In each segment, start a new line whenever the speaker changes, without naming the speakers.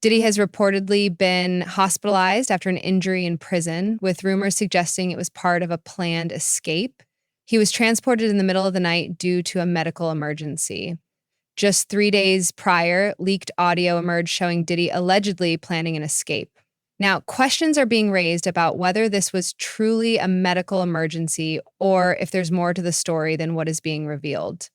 Diddy has reportedly been hospitalized after an injury in prison, with rumors suggesting it was part of a planned escape. He was transported in the middle of the night due to a medical emergency. Just 3 days prior, leaked audio emerged showing Diddy allegedly planning an escape. Now, questions are being raised about whether this was truly a medical emergency or if there's more to the story than what is being revealed.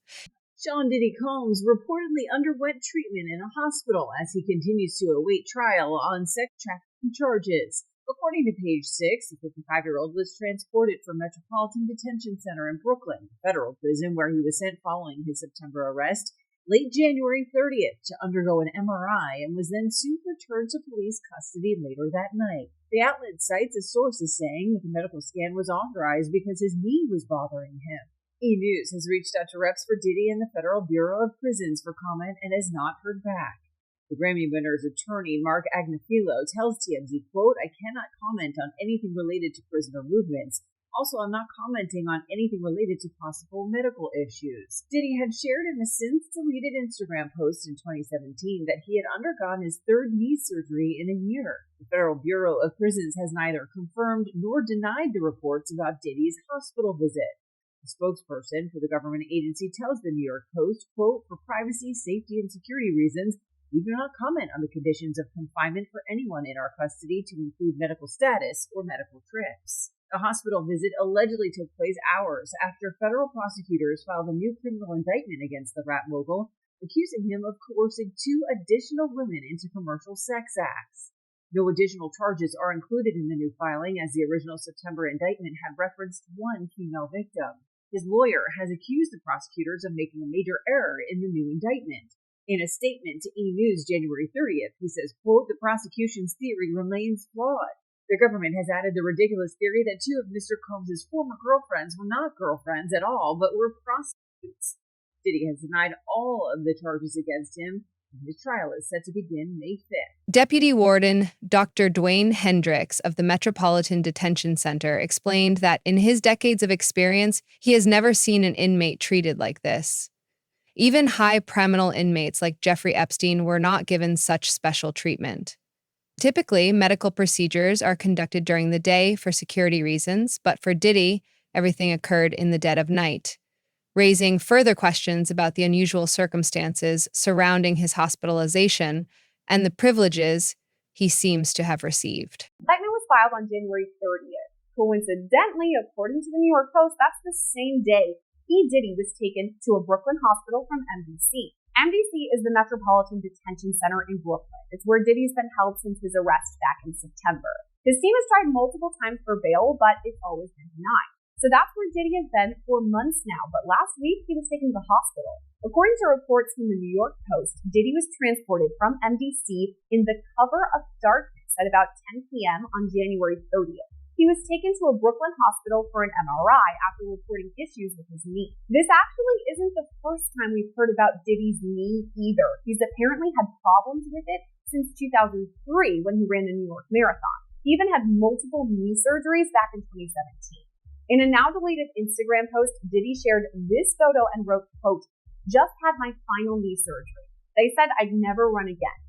Sean Diddy Combs reportedly underwent treatment in a hospital as he continues to await trial on sex trafficking charges. According to Page 6, the 55-year-old was transported from Metropolitan Detention Center in Brooklyn, a federal prison where he was sent following his September arrest, late January 30th, to undergo an MRI and was then soon returned to police custody later that night. The outlet cites a source as saying that the medical scan was authorized because his knee was bothering him. E! News has reached out to reps for Diddy and the Federal Bureau of Prisons for comment and has not heard back. The Grammy winner's attorney, Mark Agnafilo, tells TMZ, quote, "I cannot comment on anything related to prisoner movements. Also, I'm not commenting on anything related to possible medical issues." Diddy had shared in a since-deleted Instagram post in 2017 that he had undergone his third knee surgery in a year. The Federal Bureau of Prisons has neither confirmed nor denied the reports about Diddy's hospital visit. A spokesperson for the government agency tells the New York Post, quote, "For privacy, safety, and security reasons, we do not comment on the conditions of confinement for anyone in our custody to include medical status or medical trips." The hospital visit allegedly took place hours after federal prosecutors filed a new criminal indictment against the rap mogul, accusing him of coercing 2 additional women into commercial sex acts. No additional charges are included in the new filing, as the original September indictment had referenced 1 female victim. His lawyer has accused the prosecutors of making a major error in the new indictment. In a statement to E! News January 30th, he says, quote, "The prosecution's theory remains flawed. The government has added the ridiculous theory that 2 of Mr. Combs' former girlfriends were not girlfriends at all, but were prostitutes." Diddy has denied all of the charges against him. His trial is set to begin May 5th.
Deputy Warden Dr. Dwayne Hendricks of the Metropolitan Detention Center explained that in his decades of experience, he has never seen an inmate treated like this. Even high criminal inmates like Jeffrey Epstein were not given such special treatment. Typically, medical procedures are conducted during the day for security reasons, but for Diddy, everything occurred in the dead of night, raising further questions about the unusual circumstances surrounding his hospitalization and the privileges he seems to have received.
Indictment was filed on January 30th. Coincidentally, according to the New York Post, that's the same day Diddy was taken to a Brooklyn hospital from MDC. MDC is the Metropolitan Detention Center in Brooklyn. It's where Diddy's been held since his arrest back in September. His team has tried multiple times for bail, but it's always been denied. So that's where Diddy has been for months now, but last week he was taken to the hospital. According to reports from the New York Post, Diddy was transported from MDC in the cover of darkness at about 10 p.m. on January 30th. He was taken to a Brooklyn hospital for an MRI after reporting issues with his knee. This actually isn't the first time we've heard about Diddy's knee either. He's apparently had problems with it since 2003 when he ran the New York Marathon. He even had multiple knee surgeries back in 2017. In a now deleted Instagram post, Diddy shared this photo and wrote, quote, "Just had my final knee surgery. They said I'd never run again.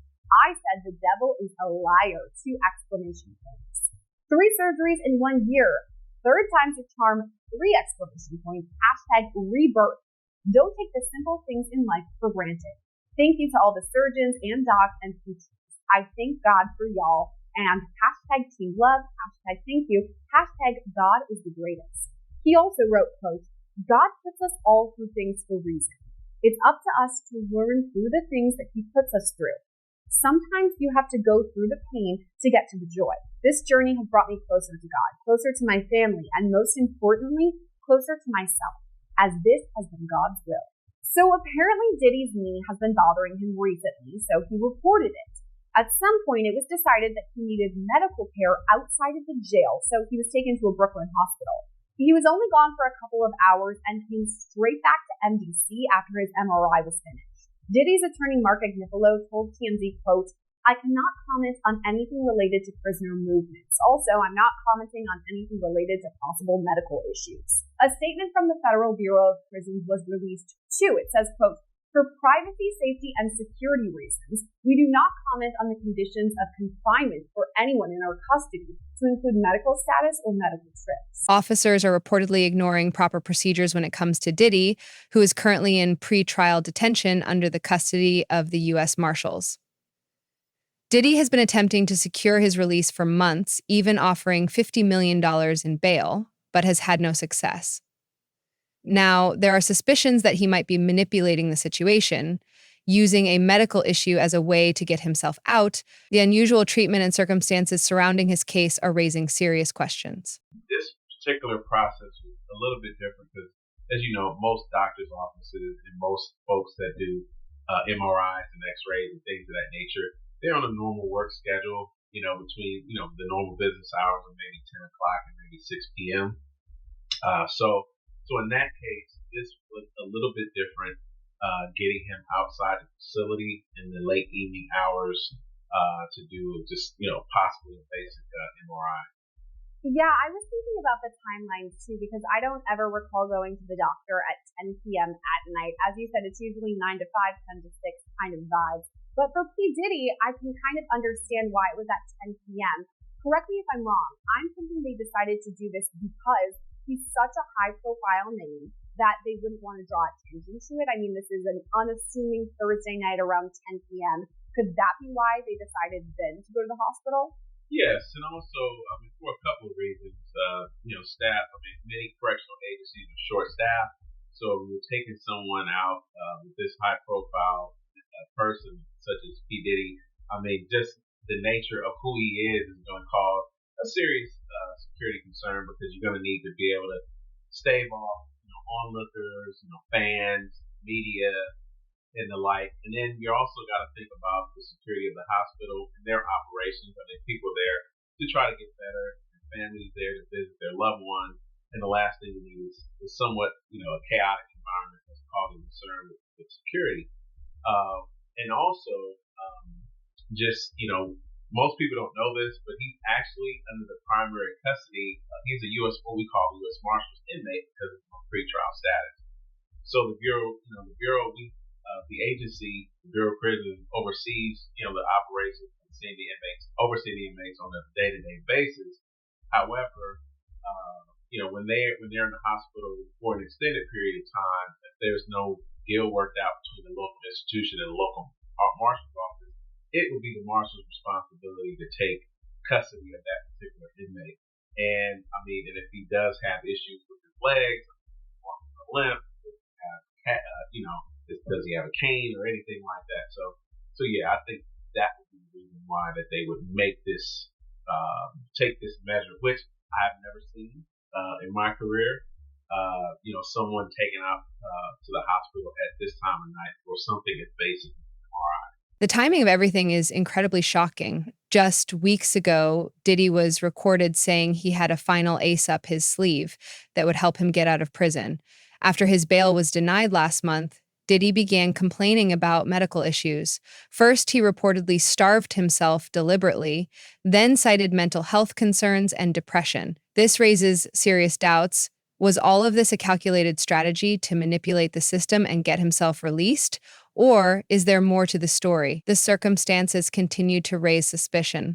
I said the devil is a liar, 2 exclamation points. 3 surgeries in 1 year. 3rd time's a charm, 3 exclamation points. Hashtag rebirth. Don't take the simple things in life for granted. Thank you to all the surgeons and docs and PTs. I thank God for y'all. And hashtag team love, hashtag thank you, hashtag God is the greatest." He also wrote, quote, "God puts us all through things for a reason. It's up to us to learn through the things that he puts us through. Sometimes you have to go through the pain to get to the joy. This journey has brought me closer to God, closer to my family, and most importantly, closer to myself, as this has been God's will." So apparently Diddy's knee has been bothering him recently, so he reported it. At some point, it was decided that he needed medical care outside of the jail, so he was taken to a Brooklyn hospital. He was only gone for a couple of hours and came straight back to MDC after his MRI was finished. Diddy's attorney, Mark Agnafilo, told TMZ, quote, "I cannot comment on anything related to prisoner movements. Also, I'm not commenting on anything related to possible medical issues." A statement from the Federal Bureau of Prisons was released too. It says, quote, For privacy, safety, and security reasons, we do not comment on the conditions of confinement for anyone in our custody, to include medical status or medical trips.
Officers are reportedly ignoring proper procedures when it comes to Diddy, who is currently in pre-trial detention under the custody of the U.S. Marshals. Diddy has been attempting to secure his release for months, even offering $50 million in bail, but has had no success. Now, there are suspicions that he might be manipulating the situation, using a medical issue as a way to get himself out. The unusual treatment and circumstances surrounding his case are raising serious questions.
This particular process was a little bit different because, as you know, most doctors' offices and most folks that do MRIs and X-rays and things of that nature, they're on a normal work schedule, between, the normal business hours of maybe 10 o'clock and maybe 6 p.m. So in that case, this was a little bit different, getting him outside the facility in the late evening hours to do just, possibly a basic MRI.
Yeah, I was thinking about the timelines too, because I don't ever recall going to the doctor at 10 p.m. at night. As you said, it's usually 9 to 5, 10 to 6 kind of vibes. But for P. Diddy, I can kind of understand why it was at 10 p.m. Correct me if I'm wrong. I'm thinking they decided to do this because he's such a high-profile name that they wouldn't want to draw attention to it. I mean, this is an unassuming Thursday night around 10 p.m. Could that be why they decided then to go to the hospital?
Yes, and also, for a couple of reasons, staff, many correctional agencies are short-staffed, so when you're taking someone out with this high-profile person, such as P. Diddy, just the nature of who he is going to cause a serious security concern because you're going to need to be able to stave off, onlookers, fans, media, and the like. And then you also got to think about the security of the hospital and their operations. People there to try to get better, and families there to visit their loved ones. And the last thing you need is somewhat, a chaotic environment that's causing concern with security. And also, most people don't know this, but he's actually under the primary custody. He's a what we call U.S. Marshals inmate because of pretrial status. So the agency, the Bureau of Prisons oversees, the operations and overseeing the inmates on a day-to-day basis. However, when they're in the hospital for an extended period of time, if there's no deal worked out between the local institution and the local marshal's office, it would be the marshal's responsibility to take custody of that particular inmate. And if he does have issues with his legs, walking with a limp, does he have a cane or anything like that? So yeah, I think that would be the reason why that they would make this, take this measure, which I've never seen in my career. Someone taken out to the hospital at this time of night for something as basic as an MRI.
The timing of everything is incredibly shocking. Just weeks ago, Diddy was recorded saying he had a final ace up his sleeve that would help him get out of prison. After his bail was denied last month, Diddy began complaining about medical issues. First, he reportedly starved himself deliberately, then cited mental health concerns and depression. This raises serious doubts. Was all of this a calculated strategy to manipulate the system and get himself released? Or is there more to the story? The circumstances continue to raise suspicion.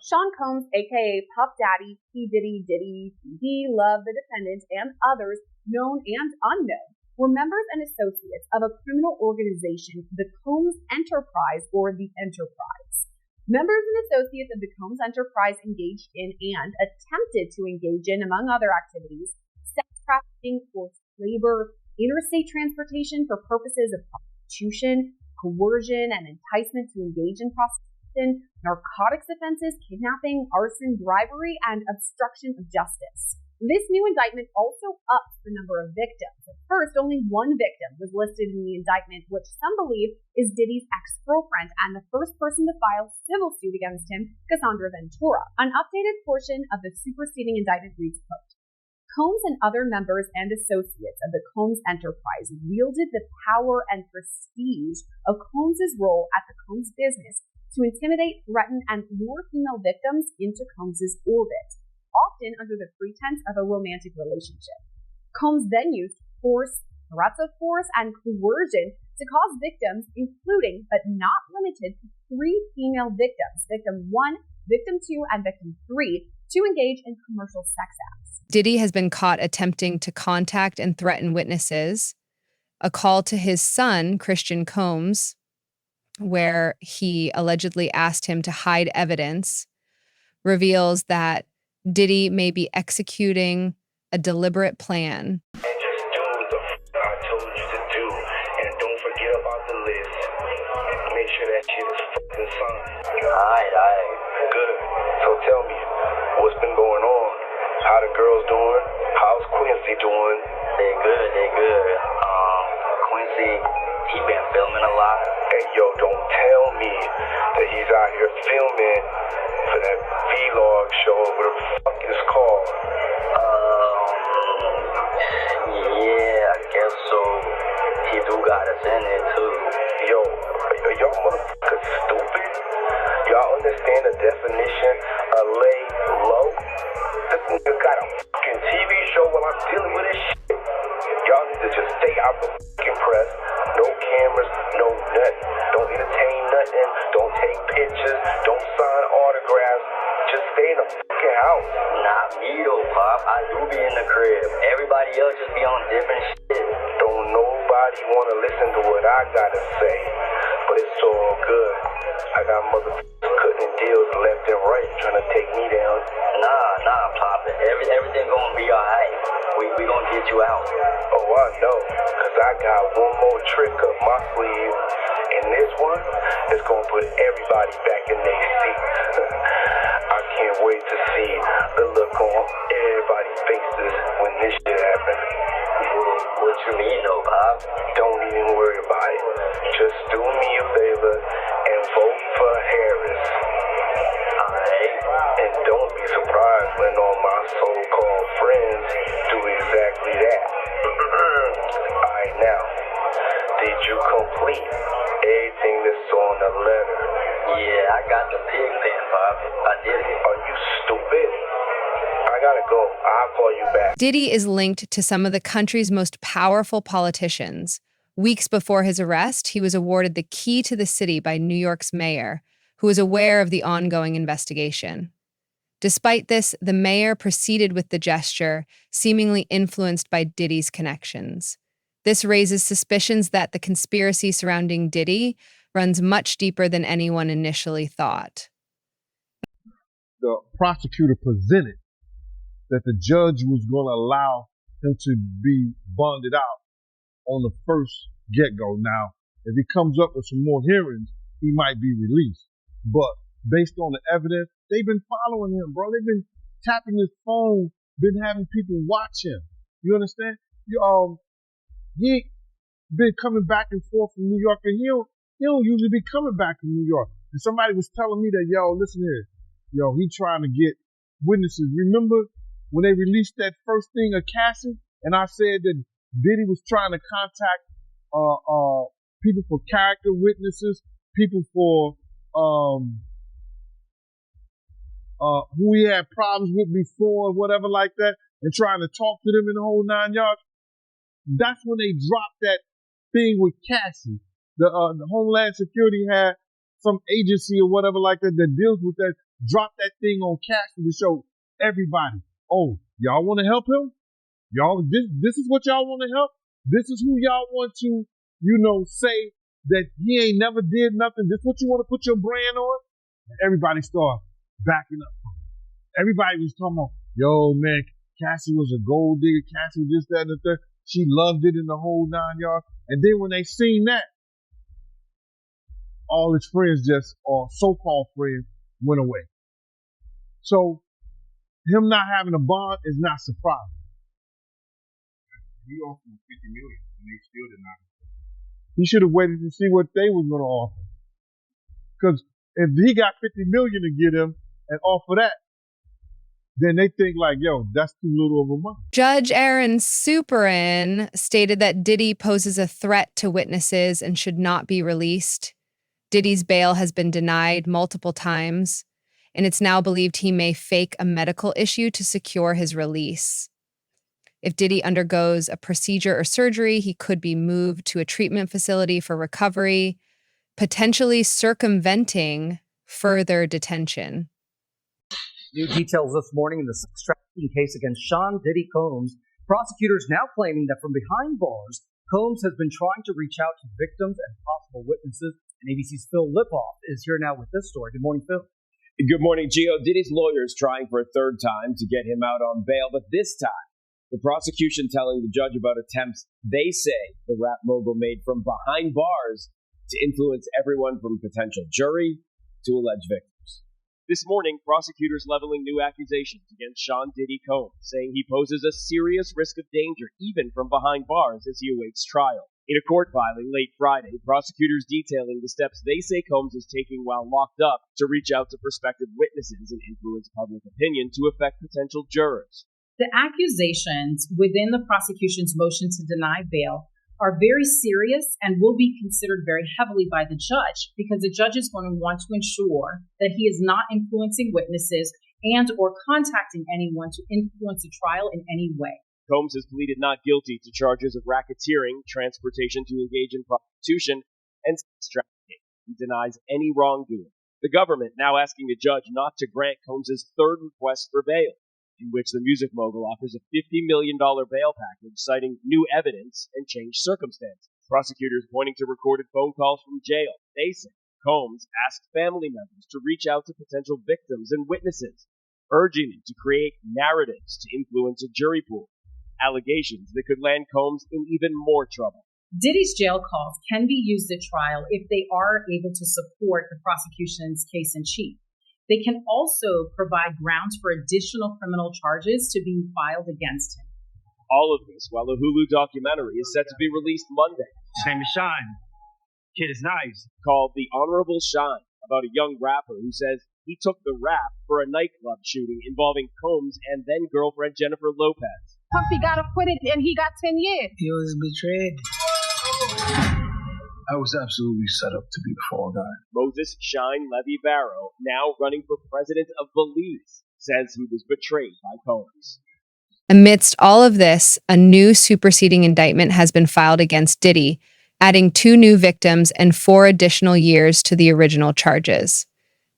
Sean Combs, aka Puff Daddy, P. Diddy, Diddy, CD, Love, the defendant, and others, known and unknown, were members and associates of a criminal organization, the Combs Enterprise, or the Enterprise. Members and associates of the Combs Enterprise engaged in and attempted to engage in, among other activities, sex trafficking, forced labor, interstate transportation for purposes of prostitution, coercion, and enticement to engage in prostitution, narcotics offenses, kidnapping, arson, bribery, and obstruction of justice. This new indictment also ups the number of victims. At first, only one victim was listed in the indictment, which some believe is Diddy's ex-girlfriend and the first person to file civil suit against him, Cassandra Ventura. An updated portion of the superseding indictment reads, quote, Combs and other members and associates of the Combs Enterprise wielded the power and prestige of Combs' role at the Combs business to intimidate, threaten, and lure female victims into Combs' orbit, often under the pretense of a romantic relationship. Combs then used force, threats of force, and coercion to cause victims, including but not limited to 3 female victims, victim 1, victim 2, and victim 3, to engage in commercial sex acts.
Diddy has been caught attempting to contact and threaten witnesses. A call to his son, Christian Combs, where he allegedly asked him to hide evidence, reveals that Diddy may be executing a deliberate plan.
And just do the I told you to do. And don't forget about the list. Make sure that shit is fucking signed. Alright. Good. So tell me, what's been going on? How the girls doing? How's Quincy doing? They good. Quincy, he been filming a lot. Hey, yo, don't tell me that he's out here filming for that vlog show, what the fuck it's called. Yeah, I guess so. He do got us in it too. Yo, y'all motherfuckers stupid? Y'all understand the definition of lay low? This nigga got a fucking TV show while I'm dealing with this shit. Y'all need to just stay out the fucking press. No cameras, no nothing. Don't entertain nothing. Don't take pictures. Don't sign autographs. Just stay in the fucking house. Not me though, Pop. I do be in the crib. Everybody else just be on different shit. Don't nobody want to listen to what I gotta say. But it's all good. I got motherfuckers cutting deals left and right trying to take me down. Nah, Pop. Everything gonna be alright. We gonna get you out. Oh, I know. Cause I got one more trick up my sleeve. And this one is gonna put everybody back in their seat. I can't wait to see the look on everybody's faces when this shit happens. What you mean, though, Bob? Don't even worry about it. Just do me a favor and vote for Harris. Alright? And don't be surprised when all my so-called friends do exactly that. Alright, now, did you complete everything that's on the letter? Yeah, I got the pig pen, Bob. I did it. Are you stupid? I gotta go. I'll call you back.
Diddy is linked to some of the country's most powerful politicians. Weeks before his arrest, he was awarded the key to the city by New York's mayor, who was aware of the ongoing investigation. Despite this, the mayor proceeded with the gesture, seemingly influenced by Diddy's connections. This raises suspicions that the conspiracy surrounding Diddy runs much deeper than anyone initially thought.
The prosecutor presented that the judge was going to allow him to be bonded out on the first get-go. Now, if he comes up with some more hearings, he might be released. But based on the evidence, they've been following him, bro. They've been tapping his phone, been having people watch him. You understand? He been coming back and forth from New York, and he don't usually be coming back from New York. And somebody was telling me that, yo, listen here, yo, he trying to get witnesses. Remember when they released that first thing of Cassie, and I said that Diddy was trying to contact people for character witnesses, people for who he had problems with before, whatever like that, and trying to talk to them in the whole 9 yards. That's when they dropped that thing with Cassie. The Homeland Security had some agency or whatever like that that deals with that, dropped that thing on Cassie to show everybody, oh, y'all want to help him? Y'all, this is what y'all want to help? This is who y'all want to, say that he ain't never did nothing. This is what you want to put your brand on? And everybody started backing up. Everybody was talking about, yo, man, Cassie was a gold digger. Cassie was this, that, and the third. She loved it in the whole 9 yards. And then when they seen that, all his friends or so-called friends, went away. So him not having a bond is not surprising.
He offered him $50 million, and they still did not.
He should have waited to see what they was going to offer. Because if he got $50 million to get him and offer that, then they think like, yo, that's too little of a money.
Judge Aaron Superin stated that Diddy poses a threat to witnesses and should not be released. Diddy's bail has been denied multiple times, and it's now believed he may fake a medical issue to secure his release. If Diddy undergoes a procedure or surgery, he could be moved to a treatment facility for recovery, potentially circumventing further detention.
New details this morning in the sex trafficking case against Sean Diddy Combs. Prosecutors now claiming that from behind bars, Combs has been trying to reach out to victims and possible witnesses. And ABC's Phil Lipoff is here now with this story. Good morning, Phil.
Good morning, Gio. Diddy's lawyers trying for a third time to get him out on bail, but this time, the prosecution telling the judge about attempts they say the rap mogul made from behind bars to influence everyone from potential jury to alleged victims. This morning, prosecutors leveling new accusations against Sean Diddy Combs, saying he poses a serious risk of danger even from behind bars as he awaits trial. In a court filing late Friday, prosecutors detailing the steps they say Combs is taking while locked up to reach out to prospective witnesses and influence public opinion to affect potential jurors.
The accusations within the prosecution's motion to deny bail are very serious and will be considered very heavily by the judge, because the judge is going to want to ensure that he is not influencing witnesses and or contacting anyone to influence a trial in any way.
Combs has pleaded not guilty to charges of racketeering, transportation to engage in prostitution, and sex trafficking. He denies any wrongdoing. The government now asking the judge not to grant Combs' third request for bail, in which the music mogul offers a $50 million bail package, citing new evidence and changed circumstances. Prosecutors pointing to recorded phone calls from jail. They say Combs asked family members to reach out to potential victims and witnesses, urging them to create narratives to influence a jury pool. Allegations that could land Combs in even more trouble.
Diddy's jail calls can be used at trial if they are able to support the prosecution's case in chief. They can also provide grounds for additional criminal charges to be filed against him.
All of this while a Hulu documentary is set to be released Monday.
His name is Shine. Kid is nice.
Called The Honorable Shine, about a young rapper who says he took the rap for a nightclub shooting involving Combs and then girlfriend Jennifer Lopez.
Puffy got acquitted and he got 10 years.
He was betrayed. I was absolutely set up to be the fall guy.
Moses Shine Levy Barrow, now running for president of Belize, says he was betrayed by Combs.
Amidst all of this, a new superseding indictment has been filed against Diddy, adding 2 new victims and 4 additional years to the original charges.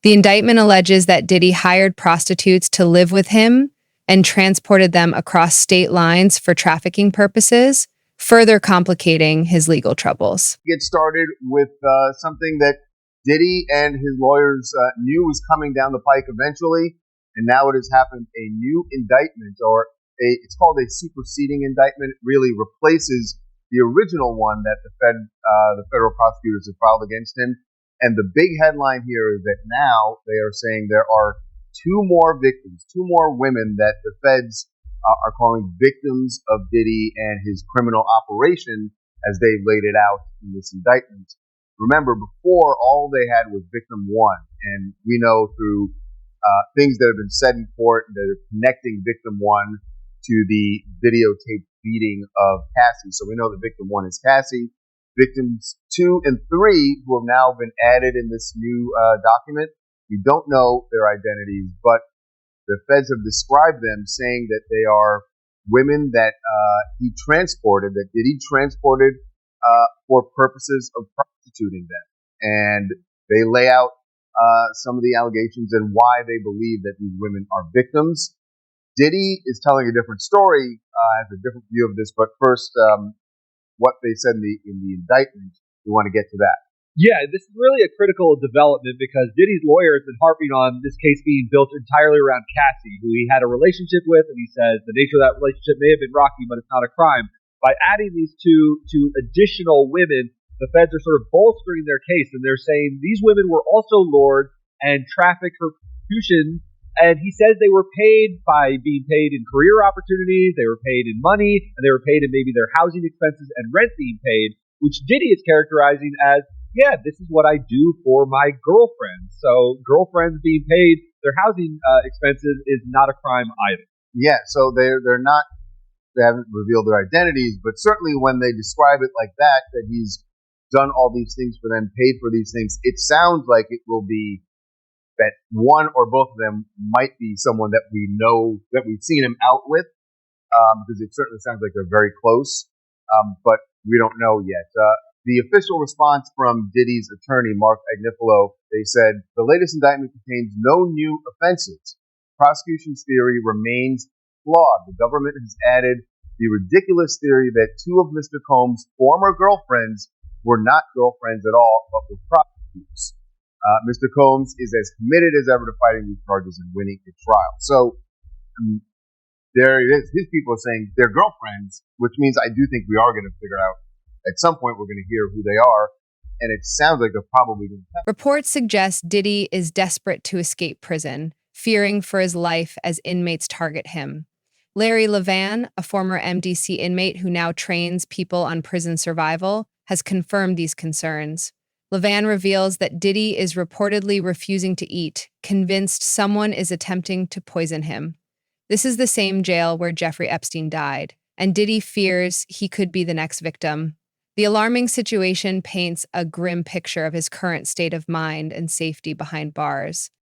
The indictment alleges that Diddy hired prostitutes to live with him and transported them across state lines for trafficking purposes, further complicating his legal troubles.
Get started with something that Diddy and his lawyers knew was coming down the pike eventually, and now it has happened. A new indictment, it's called a superseding indictment. It really replaces the original one that the federal prosecutors have filed against him. And the big headline here is that now they are saying there are 2 more victims, 2 more women that the feds are calling victims of Diddy and his criminal operation as they've laid it out in this indictment. Remember, before, all they had was victim 1. And we know through things that have been said in court that are connecting victim 1 to the videotaped beating of Cassie. So we know that victim 1 is Cassie. Victims 2 and 3, who have now been added in this new document, we don't know their identities, but the feds have described them, saying that they are women that Diddy transported for purposes of prostituting them. And they lay out some of the allegations and why they believe that these women are victims. Diddy is telling a different story, has a different view of this, but first, what they said in the indictment, we want to get to that.
Yeah, this is really a critical development because Diddy's lawyer has been harping on this case being built entirely around Cassie, who he had a relationship with, and he says the nature of that relationship may have been rocky, but it's not a crime. By adding these two additional women, the feds are sort of bolstering their case, and they're saying these women were also lured and trafficked for prostitution, and he says they were paid by being paid in career opportunities, they were paid in money, and they were paid in maybe their housing expenses and rent being paid, which Diddy is characterizing as, yeah, this is what I do for my girlfriend. So girlfriends being paid their housing expenses is not a crime either.
Yeah, so they haven't revealed their identities, but certainly when they describe it like that he's done all these things for them, paid for these things, it sounds like it will be that one or both of them might be someone that we know, that we've seen him out with. because it certainly sounds like they're very close, but we don't know yet. The official response from Diddy's attorney, Mark Agnifilo, they said, the latest indictment contains no new offenses. Prosecution's theory remains flawed. The government has added the ridiculous theory that two of Mr. Combs' former girlfriends were not girlfriends at all, but were prostitutes. Mr. Combs is as committed as ever to fighting these charges and winning a trial. So there it is. His people are saying they're girlfriends, which means I do think we are going to figure out at some point we're going to hear who they are. And it sounds like they're probably going to.
Reports suggest Diddy is desperate to escape prison, fearing for his life as inmates target him. Larry Levan, a former MDC inmate who now trains people on prison survival, has confirmed these concerns. Levan reveals that Diddy is reportedly refusing to eat, convinced someone is attempting to poison him. This is the same jail where Jeffrey Epstein died, and Diddy fears he could be the next victim. The alarming situation paints a grim picture of his current state of mind and safety behind bars.